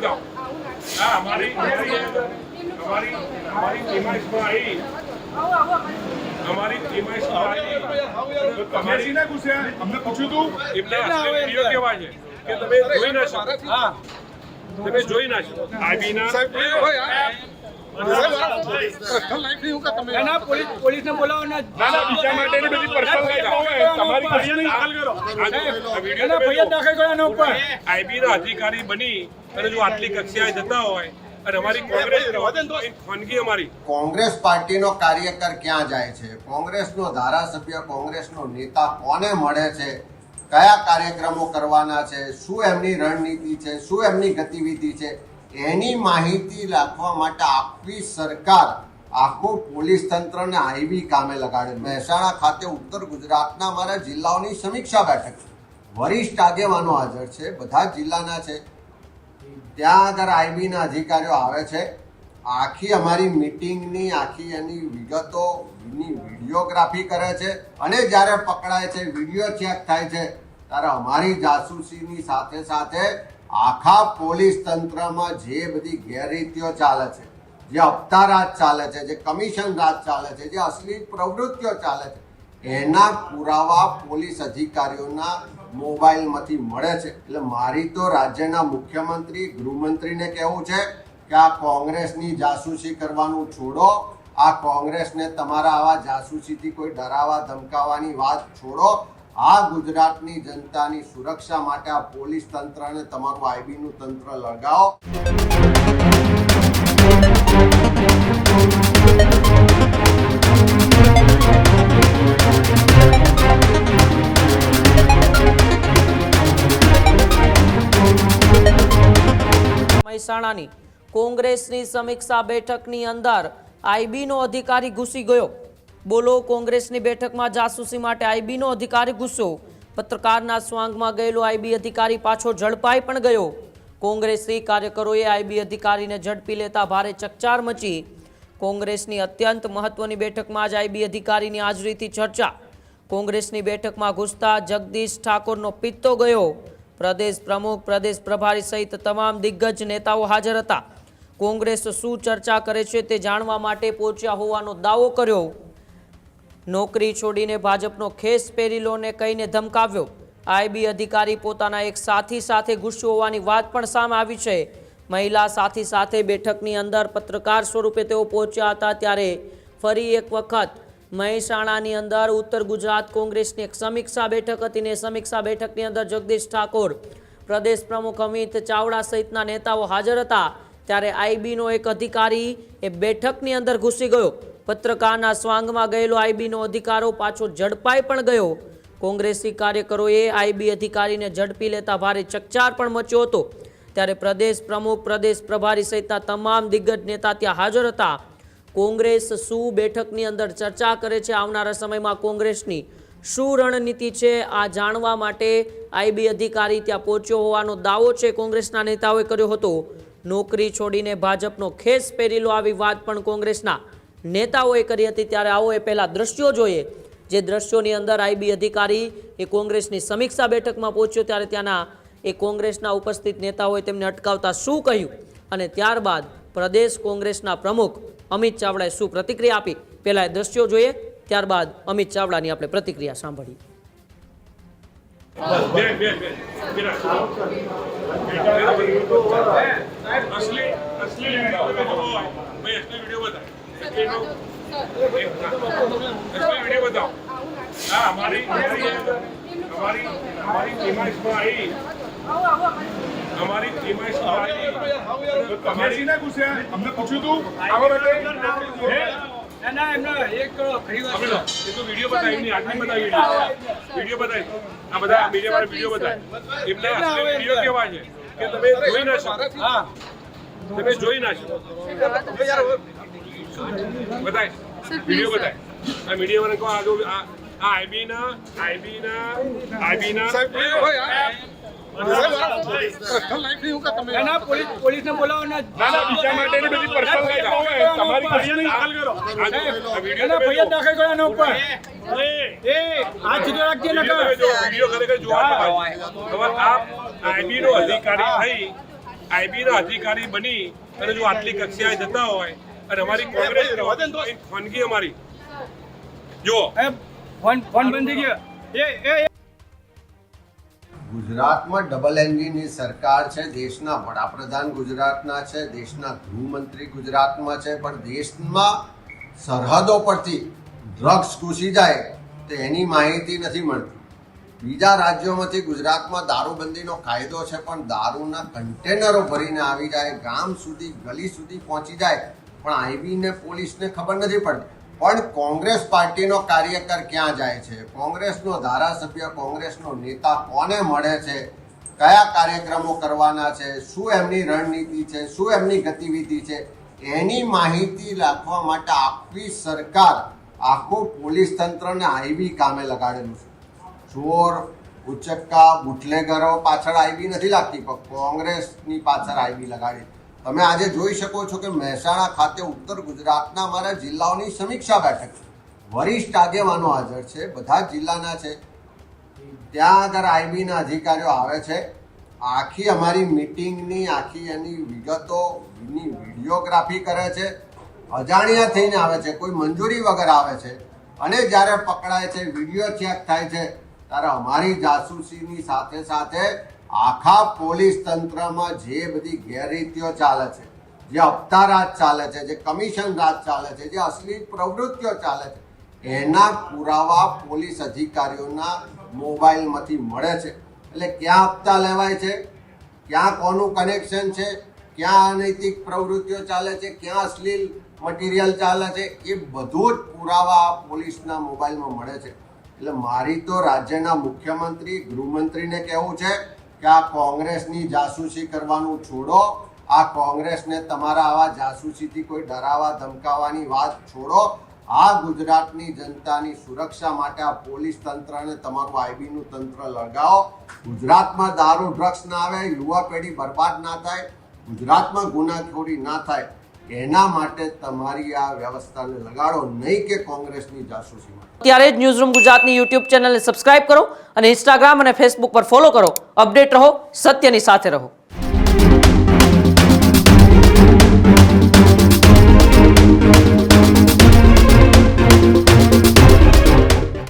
बताओ हाँ हमारी हमारी टीम इसमें आई हमारी टीम इसमें आई તમે ના ઘૂસ્યા અમને પૂછ્યું તું એટલે વિડિયો કેવા છે કે તમે જોઈ ના શકો હા તમે જોઈ ના શકો આઈબીના પોલીસને બોલાવો ને બીજા માટેની બધી પર્સનલ હોય તમારી કડીને હાલ કરો ફરિયાદ દાખલ કરો એના ઉપર આઈબીના અધિકારી બની અને જો આટલી કક્ષાએ જતા હોય અને અમારી કોંગ્રેસ ખાનગી અમારી કોંગ્રેસ પાર્ટીનો કાર્યકર ક્યાં જાય છે, કોંગ્રેસનો ધારાસભ્ય, કોંગ્રેસનો નેતા કોને મળે છે, કયા કાર્યક્રમો કરવાના છે, શું એમની રણનીતિ છે, શું એમની ગતિવિધિ છે, એની માહિતી રાખવા માટે આખી સરકાર આખું પોલીસ તંત્રને આઈબી કામે લગાડે. મહેસાણા ખાતે ઉત્તર ગુજરાતના અમારા જિલ્લાઓની સમીક્ષા બેઠક વરિષ્ઠ આગેવાનો હાજર છે, બધા જ જિલ્લાના છે. ત્યાં આગળ આઈબીના અધિકારીઓ આવે છે, આખી અમારી મિટિંગની આખી એની વિગતોની વિડીયોગ્રાફી કરે છે અને જ્યારે પકડાય છે, વિડીયો ચેક થાય છે, ત્યારે અમારી જાસૂસીની સાથે સાથે આખા પોલીસ તંત્રમાં જે બધી ગેરરીતિઓ ચાલે છે, જે હપ્તા રાજ ચાલે છે, જે કમિશન રાજ ચાલે છે, જે અશ્લીલ પ્રવૃત્તિઓ ચાલે છે, એના પુરાવા પોલીસ અધિકારીઓના મોબાઈલમાંથી મળે છે. એટલે મારી તો રાજ્યના મુખ્યમંત્રી, ગૃહમંત્રીને કહેવું છે કે આ કોંગ્રેસની જાસૂસી કરવાનું છોડો, આ કોંગ્રેસને તમારા આવા જાસૂસીથી કોઈ ડરાવા ધમકાવવાની વાત છોડો. આ ગુજરાતની જનતાની સુરક્ષા માટે આ પોલીસ તંત્રને તમારું આઈબીનું તંત્ર લગાવો. મહેસાણાની કોંગ્રેસની સમીક્ષા બેઠકની અંદર આઈબીનો અધિકારી ઘૂસી ગયો. બોલો, કોંગ્રેસની બેઠકમાં જાસૂસી માટે આઈબીનો અધિકારી ઘૂસ્યો. પત્રકારના સ્વાંગમાં ગયેલો આઈબી અધિકારી પાછો ઝડપાઈ પણ ગયો. કોંગ્રેસી કાર્યકરોએ આઈબી અધિકારીને ઝડપી લેતા ભારે ચકચાર મચી. કોંગ્રેસની અત્યંત મહત્વની બેઠકમાં જ આઈબી અધિકારીની હાજરીથી ચર્ચા. કોંગ્રેસની બેઠકમાં ઘૂસતા જગદીશ ઠાકોરનો પિત્તો ગયો. પ્રદેશ પ્રમુખ, પ્રદેશ પ્રભારી સહિત તમામ દિગ્ગજ નેતાઓ હાજર હતા. કોંગ્રેસ શું ચર્ચા કરે છે તે જાણવા માટે પહોંચ્યા હોવાનો દાવો કર્યો. નોકરી છોડીને ભાજપનો ખેસ પહેરી લો ને કહીને ધમકાવ્યો. આઈબી અધિકારી પોતાના એક સાથી સાથે ઘૂસ્યો હોવાની વાત પણ સામે આવી છે. મહિલા સાથી સાથે બેઠકની અંદર પત્રકાર સ્વરૂપે તેઓ પહોંચ્યા હતા ત્યારે ફરી એક વખત મહેસાણાની અંદર ઉત્તર ગુજરાત કોંગ્રેસની એક સમીક્ષા બેઠક હતી ને સમીક્ષા બેઠકની અંદર જગદીશ ઠાકોર, પ્રદેશ પ્રમુખ અમિત ચાવડા સહિતના નેતાઓ હાજર હતા. ત્યારે આઈબીનો એક અધિકારી એ બેઠકની અંદર ઘૂસી ગયો. પત્રકારના સ્વાંગમાં ગયેલો આઈબીનો અધિકારો પાછો ઝડપાઈ પણ ગયો. કોંગ્રેસી કાર્યકરોએ આઈબી અધિકારીને ઝડપી લેતા ભારે ચકચાર પણ મચ્યો હતો. ત્યારે પ્રદેશ પ્રમુખ, પ્રદેશ પ્રભારી સહિતના તમામ દિગ્ગજ નેતા ત્યાં હાજર હતા. કોંગ્રેસ શું બેઠકની અંદર ચર્ચા કરે છે, આવનારા સમયમાં કોંગ્રેસની શું રણનીતિ છે, આ જાણવા માટે આઈબી અધિકારી ત્યાં પહોંચ્યો હોવાનો દાવો છે કોંગ્રેસના નેતાઓએ કર્યો હતો. નોકરી છોડીને ભાજપનો ખેસ પહેરી લો આવી વાત પણ કોંગ્રેસના નેતાઓએ કરી હતી. ત્યારે આવો એ પહેલા દ્રશ્યો જોઈએ, જે દ્રશ્યોની અંદર આઈબી અધિકારી એ કોંગ્રેસની સમીક્ષા બેઠકમાં પહોંચ્યો ત્યારે ત્યાંના એ કોંગ્રેસના ઉપસ્થિત નેતાઓએ તેમને અટકાવતા શું કહ્યું અને ત્યારબાદ પ્રદેશ કોંગ્રેસના પ્રમુખ અમિત ચાવડાએ શું પ્રતિક્રિયા આપી. પહેલા એ દ્રશ્યો જોઈએ, ત્યારબાદ અમિત ચાવડાની આપણે પ્રતિક્રિયા સાંભળીએ. हमारी टीम તમે ના ઘૂસ્યા અમને પૂછ્યું તું वीडियो बताई नहीं आदमी बताई वीडियो बताई हाँ बता मीडिया वाले वीडियो बताए એટલે વીડિયો કેવા છે કે તમે જોઈ ના શકો હા તમે જોઈ ના શકો બતાય વીડિયો બતાય આ મીડિયા વાળા કો આ આઈબી ના પોલીસને બોલાવો ને બીજા માટેની બધી પર્સનલ હોય તમારી કડીને હાલ કરો ફરિયાદ દાખલ કરો એના ઉપર આ સીધો રાખજે વિડિયો ખરેખર જોવા હવે આપ આઈબી નો અધિકારી થઈ આઈબી ના અધિકારી બની અને જો આટલી કક્ષાએ જતા હોય અને અમારી કોંગ્રેસ ખાનગી અમારી જો ફોન બંધ થઈ ગયો. ગુજરાતમાં ડબલ એન્જિનની સરકાર છે. દેશના વડાપ્રધાન ગુજરાતના છે, દેશના ગૃહમંત્રી ગુજરાતમાં છે, પણ દેશમાં સરહદો પરથી ડ્રગ્સ ઘૂસી જાય તો એની માહિતી નથી મળતી. બીજા રાજ્યોમાંથી ગુજરાતમાં દારૂબંધીનો કાયદો છે, પણ દારૂના કન્ટેનરો ભરીને આવી જાય, ગામ સુધી ગલી સુધી પહોંચી જાય, પણ આઈબીને પોલીસને ખબર નથી પડતી. પણ કોંગ્રેસ પાર્ટીનો કાર્યકર ક્યાં જાય છે, કોંગ્રેસનો ધારાસભ્ય, કોંગ્રેસનો નેતા કોને મળે છે, કયા કાર્યક્રમો કરવાના છે, શું એમની રણનીતિ છે, શું એમની ગતિવિધિ છે, એની માહિતી રાખવા માટે આખી સરકાર, આખું પોલીસ તંત્રને આઈબી કામે લગાડેલું છે. ચોર, ઉચક્કા, બુટલેગરો પાછળ આઈબી નથી લાગતી, પણ કોંગ્રેસની પાછળ આઈબી લગાડી. તમે આજે જોઈ શકો છો કે મહેસાણા ખાતે ઉત્તર ગુજરાતના અમારા જિલ્લાઓની સમીક્ષા બેઠક છે. વરિષ્ઠ આગેવાનો હાજર છે, બધા જ જિલ્લાના છે. ત્યાં આગળ આઈબીના અધિકારીઓ આવે છે, આખી અમારી મિટિંગની આખી એની વિગતોની વિડીયોગ્રાફી કરે છે, અજાણ્યા થઈને આવે છે, કોઈ મંજૂરી વગર આવે છે, અને જ્યારે પકડાય છે, વિડીયો ચેક થાય છે, ત્યારે અમારી જાસૂસીની સાથે સાથે આખા પોલીસ તંત્રમાં જે બધી ગેરરીતિઓ ચાલે છે, જે હપ્તા રાજ ચાલે છે, જે કમિશન રાજ ચાલે છે, જે અશ્લીલ પ્રવૃત્તિઓ ચાલે છે, એના પુરાવા પોલીસ અધિકારીઓના મોબાઈલમાંથી મળે છે. એટલે ક્યાં હપ્તા લેવાય છે, ક્યાં કોનું કનેક્શન છે, ક્યાં અનૈતિક પ્રવૃત્તિઓ ચાલે છે, ક્યાં અશ્લીલ મટીરિયલ ચાલે છે, એ બધું જ પુરાવા પોલીસના મોબાઈલમાં મળે છે. એટલે મારી તો રાજ્યના મુખ્યમંત્રી, ગૃહમંત્રીને કહેવું છે કે આ કોંગ્રેસની જાસૂસી કરવાનું છોડો. આ કોંગ્રેસને તમારા આવા જાસૂસીથી કોઈ ડરાવા ધમકાવવાની વાત છોડો. આ ગુજરાતની જનતાની સુરક્ષા માટે આ પોલીસ તંત્રને તમારું આઈબીનું તંત્ર લગાવો. ગુજરાતમાં દારૂ ડ્રગ્સ ના આવે, યુવા પેઢી બરબાદ ના થાય, ગુજરાતમાં ગુનાખોરી ના થાય, એના માટે તમારી આ વ્યવસ્થાને લગાડો, નહીં કે કોંગ્રેસની જાસૂસી માટે. ત્યારે જ ન્યૂઝરૂમ ગુજરાતની યુટ્યુબ ચેનલને સબસ્ક્રાઇબ કરો અને ઇન્સ્ટાગ્રામ અને ફેસબુક પર ફોલો કરો. અપડેટ રહો, સત્યની સાથે રહો.